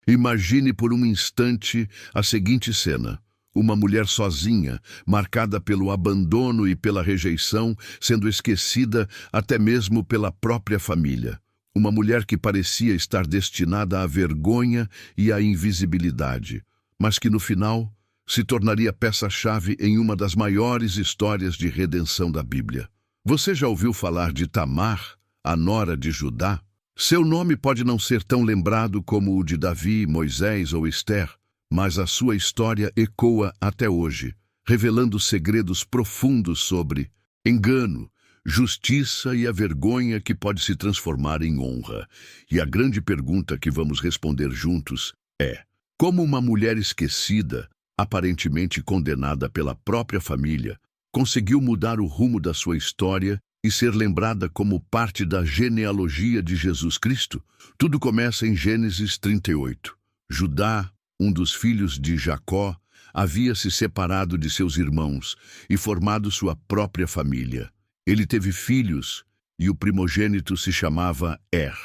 Imagine por um instante a seguinte cena. Uma mulher sozinha, marcada pelo abandono e pela rejeição, sendo esquecida até mesmo pela própria família. Uma mulher que parecia estar destinada à vergonha e à invisibilidade, mas que no final se tornaria peça-chave em uma das maiores histórias de redenção da Bíblia. Você já ouviu falar de Tamar, a nora de Judá? Seu nome pode não ser tão lembrado como o de Davi, Moisés ou Esther, mas a sua história ecoa até hoje, revelando segredos profundos sobre engano, justiça e a vergonha que pode se transformar em honra. E a grande pergunta que vamos responder juntos é: como uma mulher esquecida, aparentemente condenada pela própria família, conseguiu mudar o rumo da sua história e ser lembrada como parte da genealogia de Jesus Cristo? Tudo começa em Gênesis 38. Judá, um dos filhos de Jacó, havia se separado de seus irmãos e formado sua própria família. Ele teve filhos e o primogênito se chamava Er.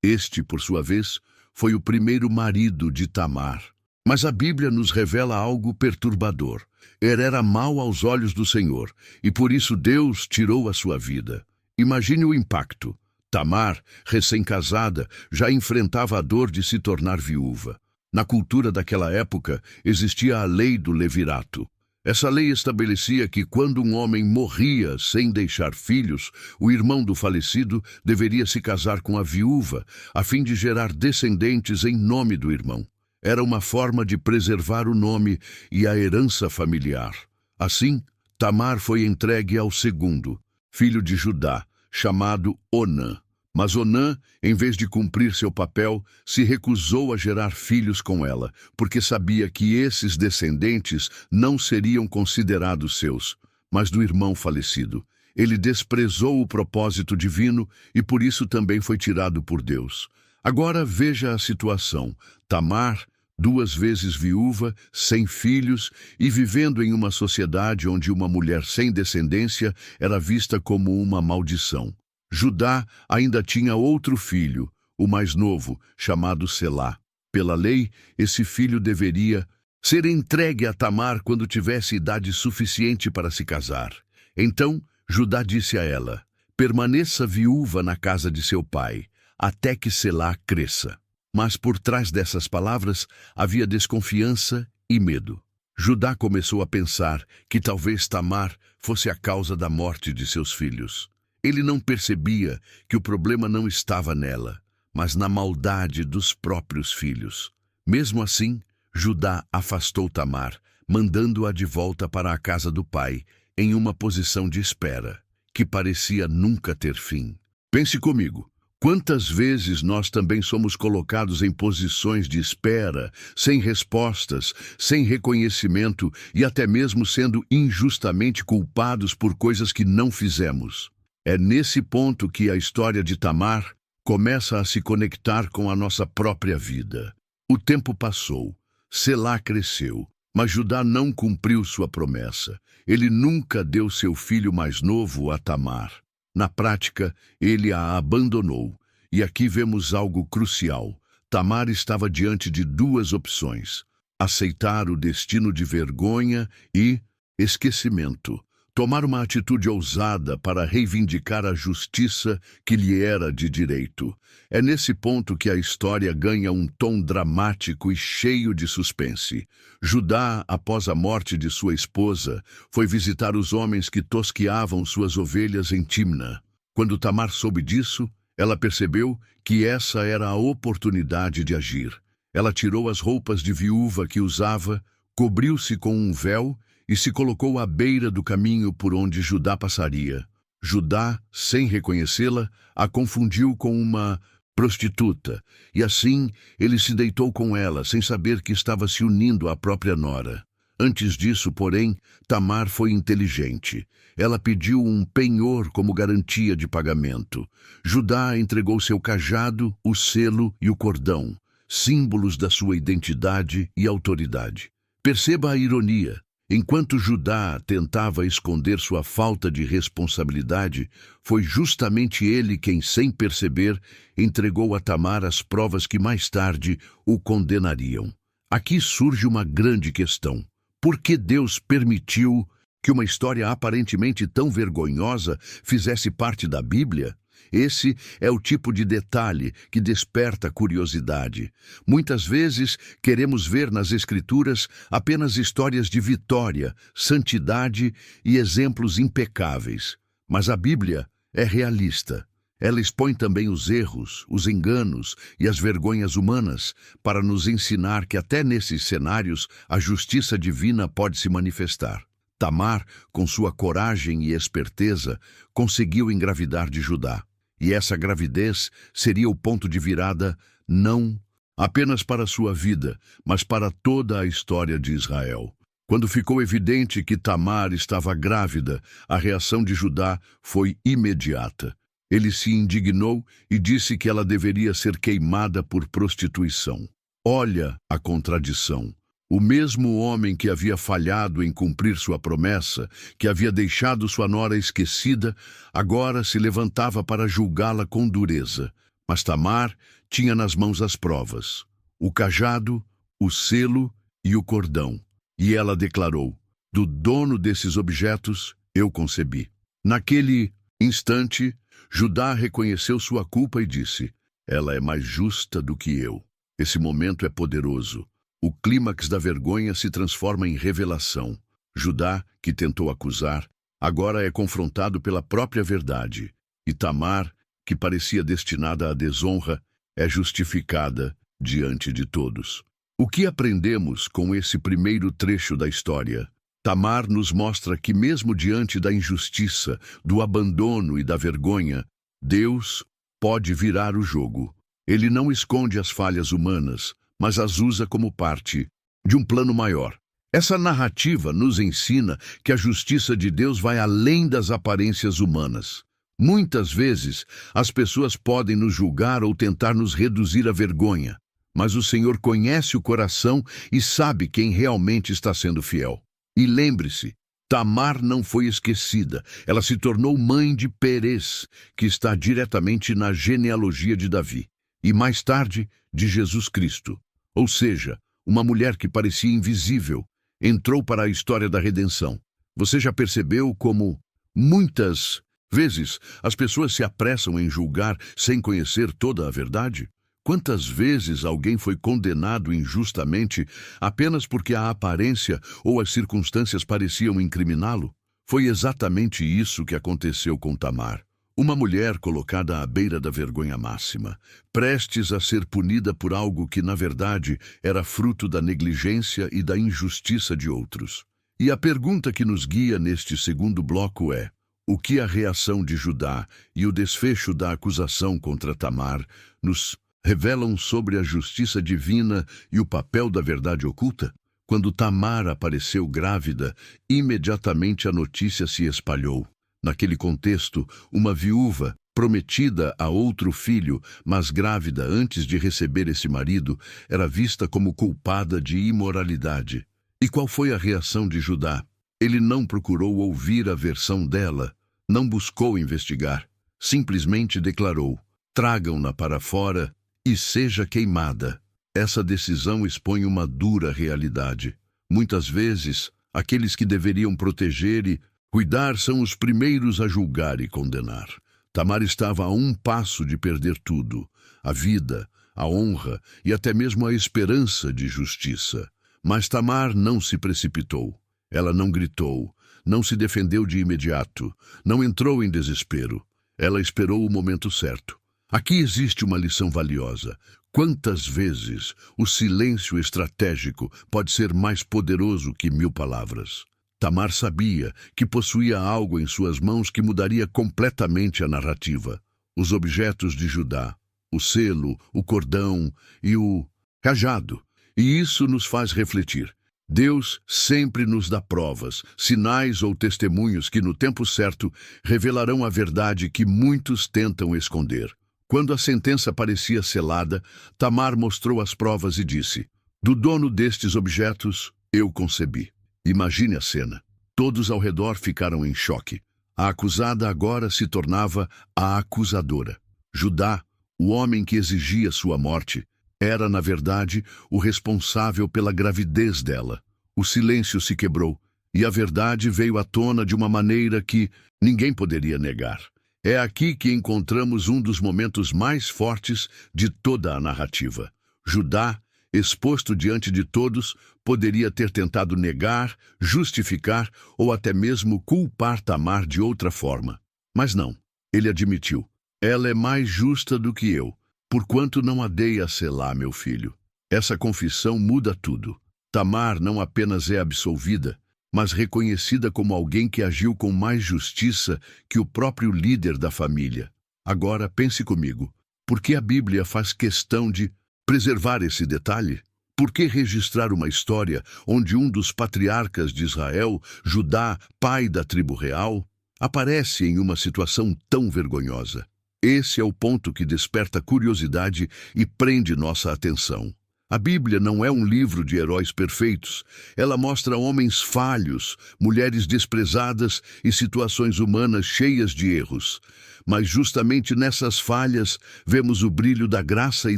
Este, por sua vez, foi o primeiro marido de Tamar. Mas a Bíblia nos revela algo perturbador. Er era mau aos olhos do Senhor, e por isso Deus tirou a sua vida. Imagine o impacto. Tamar, recém-casada, já enfrentava a dor de se tornar viúva. Na cultura daquela época, existia a lei do levirato. Essa lei estabelecia que quando um homem morria sem deixar filhos, o irmão do falecido deveria se casar com a viúva, a fim de gerar descendentes em nome do irmão. Era uma forma de preservar o nome e a herança familiar. Assim, Tamar foi entregue ao segundo, filho de Judá, chamado Onã. Mas Onã, em vez de cumprir seu papel, se recusou a gerar filhos com ela, porque sabia que esses descendentes não seriam considerados seus, mas do irmão falecido. Ele desprezou o propósito divino e por isso também foi tirado por Deus. Agora veja a situação. Tamar, 2 vezes viúva, sem filhos e vivendo em uma sociedade onde uma mulher sem descendência era vista como uma maldição. Judá ainda tinha outro filho, o mais novo, chamado Selá. Pela lei, esse filho deveria ser entregue a Tamar quando tivesse idade suficiente para se casar. Então, Judá disse a ela: permaneça viúva na casa de seu pai, até que Selá cresça. Mas por trás dessas palavras havia desconfiança e medo. Judá começou a pensar que talvez Tamar fosse a causa da morte de seus filhos. Ele não percebia que o problema não estava nela, mas na maldade dos próprios filhos. Mesmo assim, Judá afastou Tamar, mandando-a de volta para a casa do pai, em uma posição de espera, que parecia nunca ter fim. Pense comigo. Quantas vezes nós também somos colocados em posições de espera, sem respostas, sem reconhecimento e até mesmo sendo injustamente culpados por coisas que não fizemos? É nesse ponto que a história de Tamar começa a se conectar com a nossa própria vida. O tempo passou, Selá cresceu, mas Judá não cumpriu sua promessa. Ele nunca deu seu filho mais novo a Tamar. Na prática, ele a abandonou. E aqui vemos algo crucial. Tamar estava diante de 2 opções: aceitar o destino de vergonha e esquecimento. Tomar uma atitude ousada para reivindicar a justiça que lhe era de direito. É nesse ponto que a história ganha um tom dramático e cheio de suspense. Judá, após a morte de sua esposa, foi visitar os homens que tosqueavam suas ovelhas em Timna. Quando Tamar soube disso, ela percebeu que essa era a oportunidade de agir. Ela tirou as roupas de viúva que usava, cobriu-se com um véu e se colocou à beira do caminho por onde Judá passaria. Judá, sem reconhecê-la, a confundiu com uma prostituta, e assim ele se deitou com ela, sem saber que estava se unindo à própria nora. Antes disso, porém, Tamar foi inteligente. Ela pediu um penhor como garantia de pagamento. Judá entregou seu cajado, o selo e o cordão, símbolos da sua identidade e autoridade. Perceba a ironia. Enquanto Judá tentava esconder sua falta de responsabilidade, foi justamente ele quem, sem perceber, entregou a Tamar as provas que mais tarde o condenariam. Aqui surge uma grande questão. Por que Deus permitiu que uma história aparentemente tão vergonhosa fizesse parte da Bíblia? Esse é o tipo de detalhe que desperta curiosidade. Muitas vezes queremos ver nas Escrituras apenas histórias de vitória, santidade e exemplos impecáveis. Mas a Bíblia é realista. Ela expõe também os erros, os enganos e as vergonhas humanas para nos ensinar que até nesses cenários a justiça divina pode se manifestar. Tamar, com sua coragem e esperteza, conseguiu engravidar de Judá. E essa gravidez seria o ponto de virada não apenas para sua vida, mas para toda a história de Israel. Quando ficou evidente que Tamar estava grávida, a reação de Judá foi imediata. Ele se indignou e disse que ela deveria ser queimada por prostituição. Olha a contradição. O mesmo homem que havia falhado em cumprir sua promessa, que havia deixado sua nora esquecida, agora se levantava para julgá-la com dureza. Mas Tamar tinha nas mãos as provas, o cajado, o selo e o cordão. E ela declarou: do dono desses objetos eu concebi. Naquele instante, Judá reconheceu sua culpa e disse: ela é mais justa do que eu. Esse momento é poderoso. O clímax da vergonha se transforma em revelação. Judá, que tentou acusar, agora é confrontado pela própria verdade. E Tamar, que parecia destinada à desonra, é justificada diante de todos. O que aprendemos com esse primeiro trecho da história? Tamar nos mostra que mesmo diante da injustiça, do abandono e da vergonha, Deus pode virar o jogo. Ele não esconde as falhas humanas, mas as usa como parte de um plano maior. Essa narrativa nos ensina que a justiça de Deus vai além das aparências humanas. Muitas vezes, as pessoas podem nos julgar ou tentar nos reduzir à vergonha, mas o Senhor conhece o coração e sabe quem realmente está sendo fiel. E lembre-se, Tamar não foi esquecida. Ela se tornou mãe de Perez, que está diretamente na genealogia de Davi, e mais tarde, de Jesus Cristo. Ou seja, uma mulher que parecia invisível entrou para a história da redenção. Você já percebeu como, muitas vezes, as pessoas se apressam em julgar sem conhecer toda a verdade? Quantas vezes alguém foi condenado injustamente apenas porque a aparência ou as circunstâncias pareciam incriminá-lo? Foi exatamente isso que aconteceu com Tamar. Uma mulher colocada à beira da vergonha máxima, prestes a ser punida por algo que, na verdade, era fruto da negligência e da injustiça de outros. E a pergunta que nos guia neste segundo bloco é: o que a reação de Judá e o desfecho da acusação contra Tamar nos revelam sobre a justiça divina e o papel da verdade oculta? Quando Tamar apareceu grávida, imediatamente a notícia se espalhou. Naquele contexto, uma viúva, prometida a outro filho, mas grávida antes de receber esse marido, era vista como culpada de imoralidade. E qual foi a reação de Judá? Ele não procurou ouvir a versão dela, não buscou investigar, simplesmente declarou: tragam-na para fora e seja queimada. Essa decisão expõe uma dura realidade. Muitas vezes, aqueles que deveriam proteger e cuidar são os primeiros a julgar e condenar. Tamar estava a um passo de perder tudo: a vida, a honra e até mesmo a esperança de justiça. Mas Tamar não se precipitou. Ela não gritou, não se defendeu de imediato, não entrou em desespero. Ela esperou o momento certo. Aqui existe uma lição valiosa. Quantas vezes o silêncio estratégico pode ser mais poderoso que 1000 palavras? Tamar sabia que possuía algo em suas mãos que mudaria completamente a narrativa. Os objetos de Judá, o selo, o cordão e o cajado. E isso nos faz refletir. Deus sempre nos dá provas, sinais ou testemunhos que, no tempo certo, revelarão a verdade que muitos tentam esconder. Quando a sentença parecia selada, Tamar mostrou as provas e disse: do dono destes objetos eu concebi. Imagine a cena. Todos ao redor ficaram em choque. A acusada agora se tornava a acusadora. Judá, o homem que exigia sua morte, era, na verdade, o responsável pela gravidez dela. O silêncio se quebrou, e a verdade veio à tona de uma maneira que ninguém poderia negar. É aqui que encontramos um dos momentos mais fortes de toda a narrativa. Judá, exposto diante de todos, poderia ter tentado negar, justificar ou até mesmo culpar Tamar de outra forma. Mas não, ele admitiu. Ela é mais justa do que eu, porquanto não a dei a Selá, meu filho. Essa confissão muda tudo. Tamar não apenas é absolvida, mas reconhecida como alguém que agiu com mais justiça que o próprio líder da família. Agora, pense comigo, por que a Bíblia faz questão de preservar esse detalhe? Por que registrar uma história onde um dos patriarcas de Israel, Judá, pai da tribo real, aparece em uma situação tão vergonhosa? Esse é o ponto que desperta curiosidade e prende nossa atenção. A Bíblia não é um livro de heróis perfeitos. Ela mostra homens falhos, mulheres desprezadas e situações humanas cheias de erros. Mas justamente nessas falhas vemos o brilho da graça e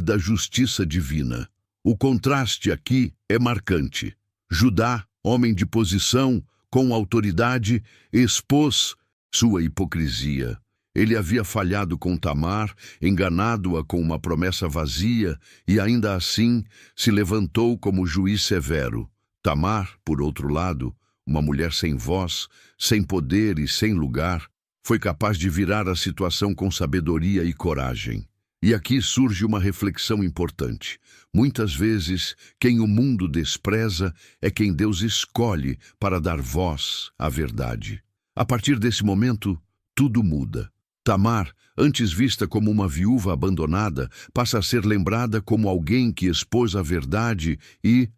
da justiça divina. O contraste aqui é marcante. Judá, homem de posição, com autoridade, expôs sua hipocrisia. Ele havia falhado com Tamar, enganado-a com uma promessa vazia e, ainda assim, se levantou como juiz severo. Tamar, por outro lado, uma mulher sem voz, sem poder e sem lugar, foi capaz de virar a situação com sabedoria e coragem. E aqui surge uma reflexão importante. Muitas vezes, quem o mundo despreza é quem Deus escolhe para dar voz à verdade. A partir desse momento, tudo muda. Tamar, antes vista como uma viúva abandonada, passa a ser lembrada como alguém que expôs a verdade e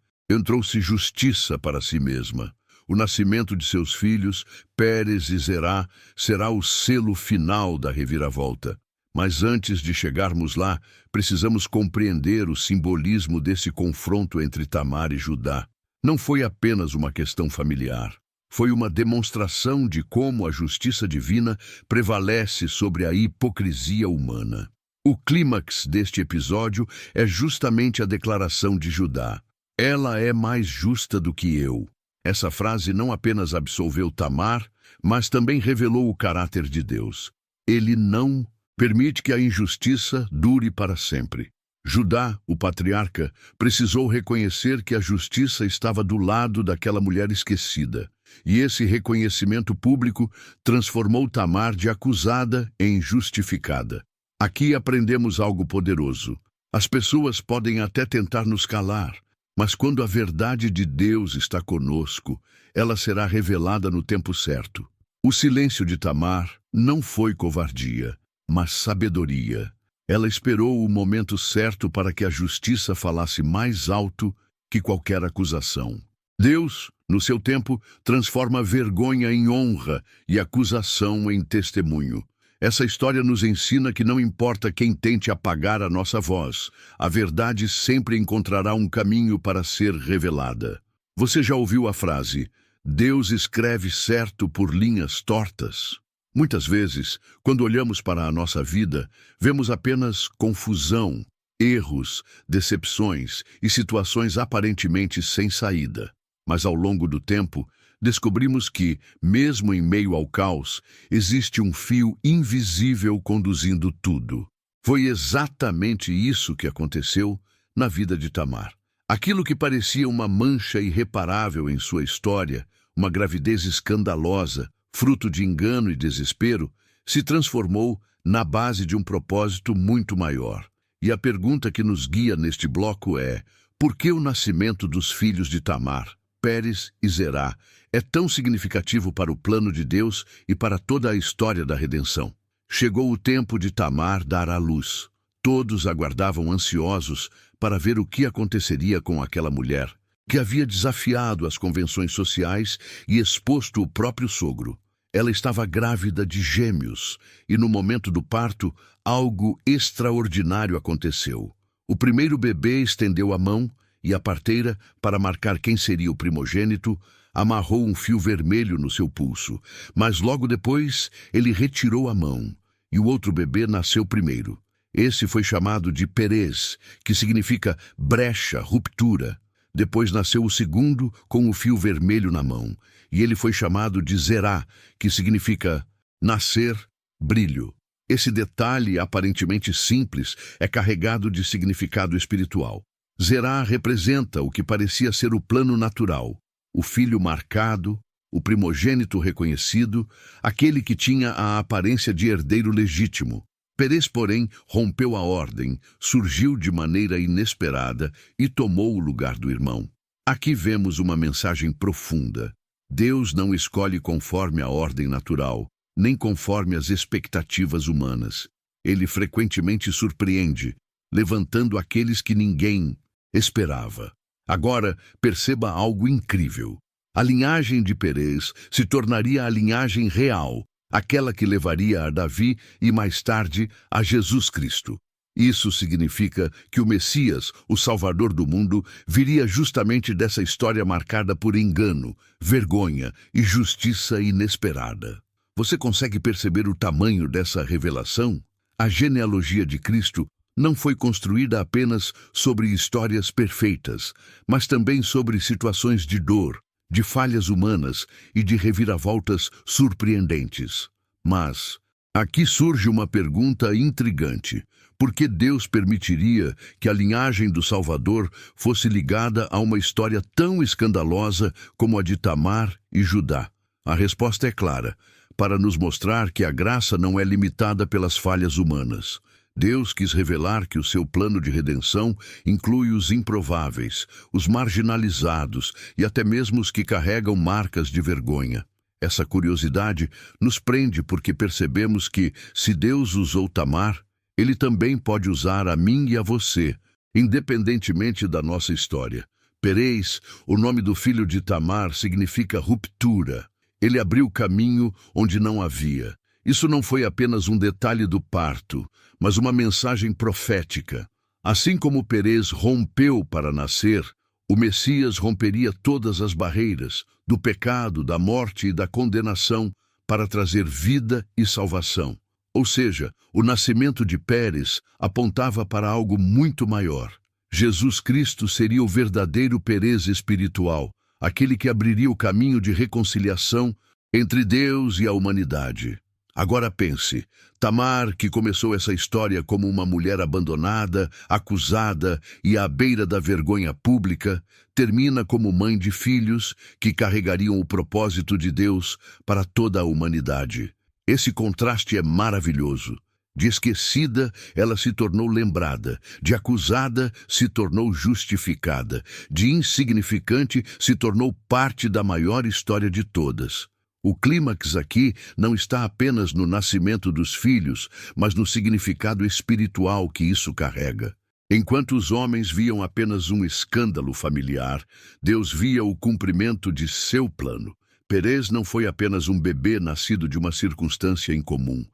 trouxe justiça para si mesma. O nascimento de seus filhos, Pérez e Zerá, será o selo final da reviravolta. Mas antes de chegarmos lá, precisamos compreender o simbolismo desse confronto entre Tamar e Judá. Não foi apenas uma questão familiar. Foi uma demonstração de como a justiça divina prevalece sobre a hipocrisia humana. O clímax deste episódio é justamente a declaração de Judá. Ela é mais justa do que eu. Essa frase não apenas absolveu Tamar, mas também revelou o caráter de Deus. Ele não permite que a injustiça dure para sempre. Judá, o patriarca, precisou reconhecer que a justiça estava do lado daquela mulher esquecida. E esse reconhecimento público transformou Tamar de acusada em justificada. Aqui aprendemos algo poderoso. As pessoas podem até tentar nos calar, mas quando a verdade de Deus está conosco, ela será revelada no tempo certo. O silêncio de Tamar não foi covardia, mas sabedoria. Ela esperou o momento certo para que a justiça falasse mais alto que qualquer acusação. Deus, no seu tempo, transforma vergonha em honra e acusação em testemunho. Essa história nos ensina que não importa quem tente apagar a nossa voz, a verdade sempre encontrará um caminho para ser revelada. Você já ouviu a frase, Deus escreve certo por linhas tortas? Muitas vezes, quando olhamos para a nossa vida, vemos apenas confusão, erros, decepções e situações aparentemente sem saída. Mas ao longo do tempo, descobrimos que, mesmo em meio ao caos, existe um fio invisível conduzindo tudo. Foi exatamente isso que aconteceu na vida de Tamar. Aquilo que parecia uma mancha irreparável em sua história, uma gravidez escandalosa, fruto de engano e desespero, se transformou na base de um propósito muito maior. E a pergunta que nos guia neste bloco é: por que o nascimento dos filhos de Tamar, Pérez e Zerá, é tão significativo para o plano de Deus e para toda a história da redenção? Chegou o tempo de Tamar dar à luz. Todos aguardavam ansiosos para ver o que aconteceria com aquela mulher, que havia desafiado as convenções sociais e exposto o próprio sogro. Ela estava grávida de gêmeos, e no momento do parto, algo extraordinário aconteceu. O primeiro bebê estendeu a mão, e a parteira, para marcar quem seria o primogênito, amarrou um fio vermelho no seu pulso, mas logo depois ele retirou a mão, e o outro bebê nasceu primeiro. Esse foi chamado de Perez, que significa brecha, ruptura. Depois nasceu o segundo com o fio vermelho na mão, e ele foi chamado de Zerá, que significa nascer, brilho. Esse detalhe aparentemente simples é carregado de significado espiritual. Zerá representa o que parecia ser o plano natural, o filho marcado, o primogênito reconhecido, aquele que tinha a aparência de herdeiro legítimo. Perez, porém, rompeu a ordem, surgiu de maneira inesperada e tomou o lugar do irmão. Aqui vemos uma mensagem profunda. Deus não escolhe conforme a ordem natural, nem conforme as expectativas humanas. Ele frequentemente surpreende, levantando aqueles que ninguém esperava. Agora, perceba algo incrível. A linhagem de Perez se tornaria a linhagem real, aquela que levaria a Davi e, mais tarde, a Jesus Cristo. Isso significa que o Messias, o Salvador do mundo, viria justamente dessa história marcada por engano, vergonha e justiça inesperada. Você consegue perceber o tamanho dessa revelação? A genealogia de Cristo não foi construída apenas sobre histórias perfeitas, mas também sobre situações de dor, de falhas humanas e de reviravoltas surpreendentes. Mas aqui surge uma pergunta intrigante. Por que Deus permitiria que a linhagem do Salvador fosse ligada a uma história tão escandalosa como a de Tamar e Judá? A resposta é clara, para nos mostrar que a graça não é limitada pelas falhas humanas. Deus quis revelar que o seu plano de redenção inclui os improváveis, os marginalizados e até mesmo os que carregam marcas de vergonha. Essa curiosidade nos prende porque percebemos que, se Deus usou Tamar, Ele também pode usar a mim e a você, independentemente da nossa história. Perez, o nome do filho de Tamar, significa ruptura. Ele abriu caminho onde não havia. Isso não foi apenas um detalhe do parto, mas uma mensagem profética. Assim como Perez rompeu para nascer, o Messias romperia todas as barreiras, do pecado, da morte e da condenação, para trazer vida e salvação. Ou seja, o nascimento de Perez apontava para algo muito maior. Jesus Cristo seria o verdadeiro Perez espiritual, aquele que abriria o caminho de reconciliação entre Deus e a humanidade. Agora pense, Tamar, que começou essa história como uma mulher abandonada, acusada e à beira da vergonha pública, termina como mãe de filhos que carregariam o propósito de Deus para toda a humanidade. Esse contraste é maravilhoso. De esquecida, ela se tornou lembrada. De acusada, se tornou justificada. De insignificante, se tornou parte da maior história de todas. O clímax aqui não está apenas no nascimento dos filhos, mas no significado espiritual que isso carrega. Enquanto os homens viam apenas um escândalo familiar, Deus via o cumprimento de seu plano. Perez não foi apenas um bebê nascido de uma circunstância incomum.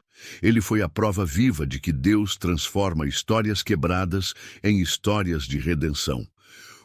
Ele foi a prova viva de que Deus transforma histórias quebradas em histórias de redenção.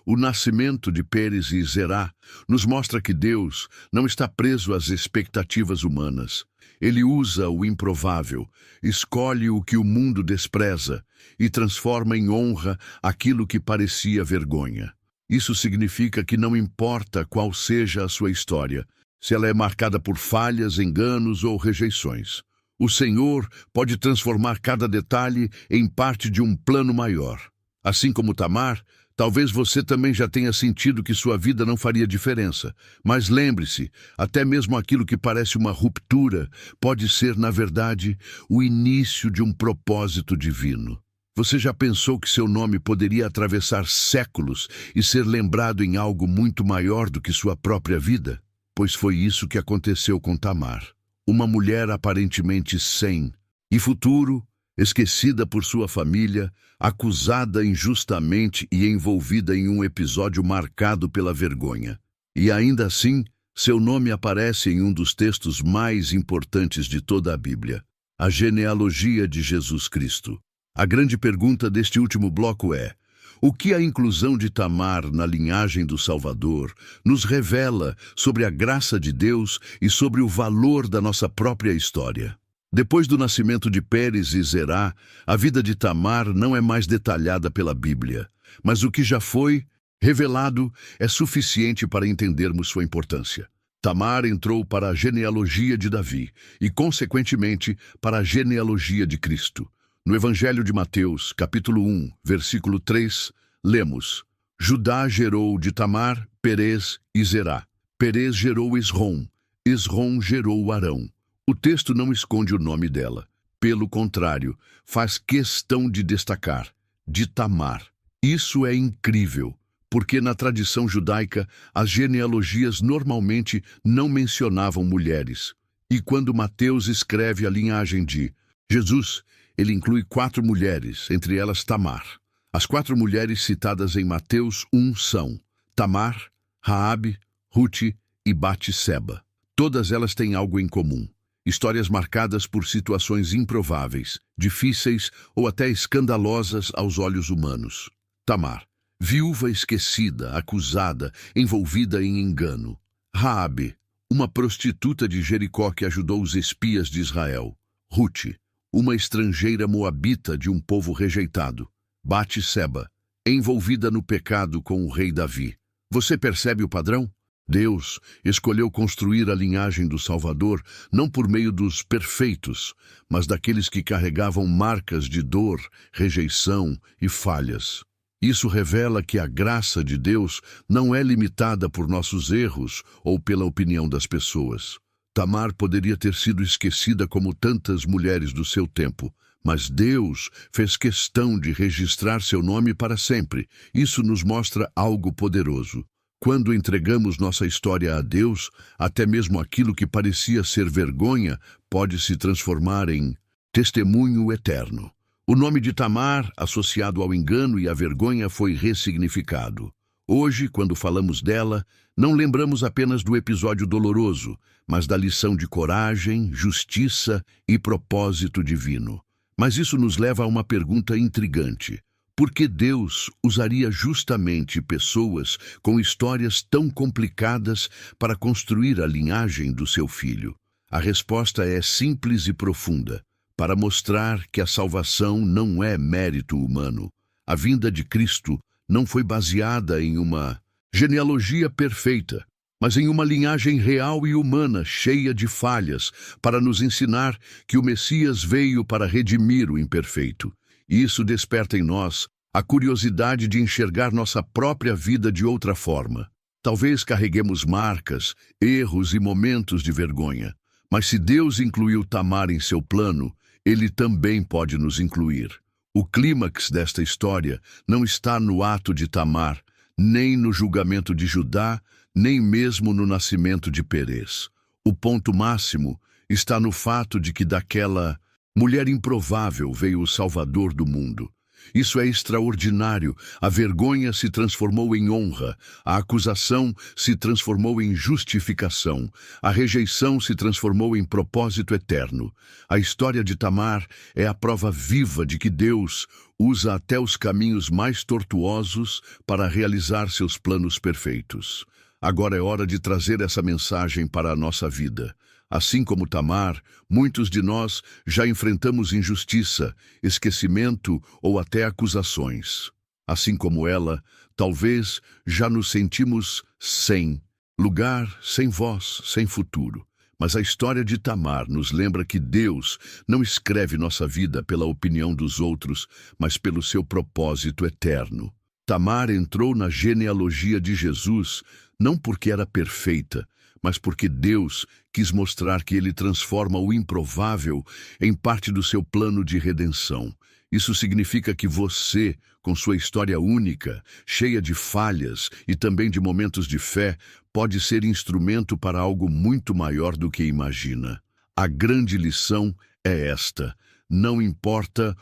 O nascimento de Perez e Zerá nos mostra que Deus não está preso às expectativas humanas. Ele usa o improvável, escolhe o que o mundo despreza e transforma em honra aquilo que parecia vergonha. Isso significa que não importa qual seja a sua história, se ela é marcada por falhas, enganos ou rejeições. O Senhor pode transformar cada detalhe em parte de um plano maior. Assim como Tamar, talvez você também já tenha sentido que sua vida não faria diferença. Mas lembre-se, até mesmo aquilo que parece uma ruptura pode ser, na verdade, o início de um propósito divino. Você já pensou que seu nome poderia atravessar séculos e ser lembrado em algo muito maior do que sua própria vida? Pois foi isso que aconteceu com Tamar. Uma mulher aparentemente sem e futuro, esquecida por sua família, acusada injustamente e envolvida em um episódio marcado pela vergonha. E ainda assim, seu nome aparece em um dos textos mais importantes de toda a Bíblia, a genealogia de Jesus Cristo. A grande pergunta deste último bloco é: O que a inclusão de Tamar na linhagem do Salvador nos revela sobre a graça de Deus e sobre o valor da nossa própria história. Depois do nascimento de Pérez e Zerá, a vida de Tamar não é mais detalhada pela Bíblia, mas o que já foi revelado é suficiente para entendermos sua importância. Tamar entrou para a genealogia de Davi e, consequentemente, para a genealogia de Cristo. No Evangelho de Mateus, capítulo 1, versículo 3, lemos: Judá gerou de Tamar, Perez e Zerá. Perez gerou Esrom. Esrom gerou Arão. O texto não esconde o nome dela. Pelo contrário, faz questão de destacar: de Tamar. Isso é incrível, porque na tradição judaica, as genealogias normalmente não mencionavam mulheres. E quando Mateus escreve a linhagem de Jesus, ele inclui 4 mulheres, entre elas Tamar. As 4 mulheres citadas em Mateus 1 são Tamar, Raabe, Rute e Batseba. Todas elas têm algo em comum: histórias marcadas por situações improváveis, difíceis ou até escandalosas aos olhos humanos. Tamar, viúva esquecida, acusada, envolvida em engano. Raabe, uma prostituta de Jericó que ajudou os espias de Israel. Rute, uma estrangeira moabita de um povo rejeitado. Batseba, envolvida no pecado com o rei Davi. Você percebe o padrão? Deus escolheu construir a linhagem do Salvador não por meio dos perfeitos, mas daqueles que carregavam marcas de dor, rejeição e falhas. Isso revela que a graça de Deus não é limitada por nossos erros ou pela opinião das pessoas. Tamar poderia ter sido esquecida como tantas mulheres do seu tempo, mas Deus fez questão de registrar seu nome para sempre. Isso nos mostra algo poderoso. Quando entregamos nossa história a Deus, até mesmo aquilo que parecia ser vergonha pode se transformar em testemunho eterno. O nome de Tamar, associado ao engano e à vergonha, foi ressignificado. Hoje, quando falamos dela, não lembramos apenas do episódio doloroso, mas da lição de coragem, justiça e propósito divino. Mas isso nos leva a uma pergunta intrigante: por que Deus usaria justamente pessoas com histórias tão complicadas para construir a linhagem do seu filho? A resposta é simples e profunda: para mostrar que a salvação não é mérito humano. A vinda de Cristo não foi baseada em uma genealogia perfeita, mas em uma linhagem real e humana, cheia de falhas, para nos ensinar que o Messias veio para redimir o imperfeito. Isso desperta em nós a curiosidade de enxergar nossa própria vida de outra forma. Talvez carreguemos marcas, erros e momentos de vergonha, mas se Deus incluiu Tamar em seu plano, Ele também pode nos incluir. O clímax desta história não está no ato de Tamar, nem no julgamento de Judá, nem mesmo no nascimento de Perez. O ponto máximo está no fato de que daquela mulher improvável veio o Salvador do mundo. Isso é extraordinário. A vergonha se transformou em honra, a acusação se transformou em justificação, a rejeição se transformou em propósito eterno. A história de Tamar é a prova viva de que Deus usa até os caminhos mais tortuosos para realizar seus planos perfeitos. Agora é hora de trazer essa mensagem para a nossa vida. Assim como Tamar, muitos de nós já enfrentamos injustiça, esquecimento ou até acusações. Assim como ela, talvez já nos sentimos sem lugar, sem voz, sem futuro. Mas a história de Tamar nos lembra que Deus não escreve nossa vida pela opinião dos outros, mas pelo seu propósito eterno. Tamar entrou na genealogia de Jesus não porque era perfeita, mas porque Deus quis mostrar que Ele transforma o improvável em parte do seu plano de redenção. Isso significa que você, com sua história única, cheia de falhas e também de momentos de fé, pode ser instrumento para algo muito maior do que imagina. A grande lição é esta: não importa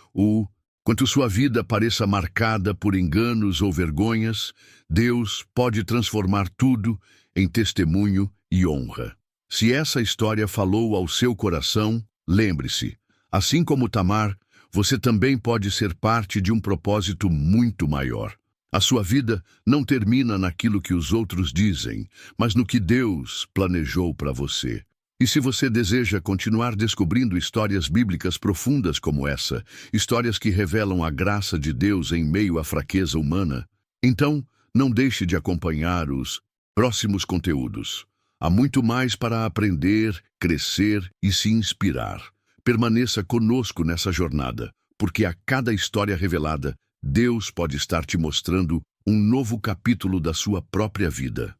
quanto sua vida pareça marcada por enganos ou vergonhas, Deus pode transformar tudo em testemunho e honra. Se essa história falou ao seu coração, lembre-se, assim como Tamar, você também pode ser parte de um propósito muito maior. A sua vida não termina naquilo que os outros dizem, mas no que Deus planejou para você. E se você deseja continuar descobrindo histórias bíblicas profundas como essa, histórias que revelam a graça de Deus em meio à fraqueza humana, então não deixe de acompanhar os próximos conteúdos. Há muito mais para aprender, crescer e se inspirar. Permaneça conosco nessa jornada, porque a cada história revelada, Deus pode estar te mostrando um novo capítulo da sua própria vida.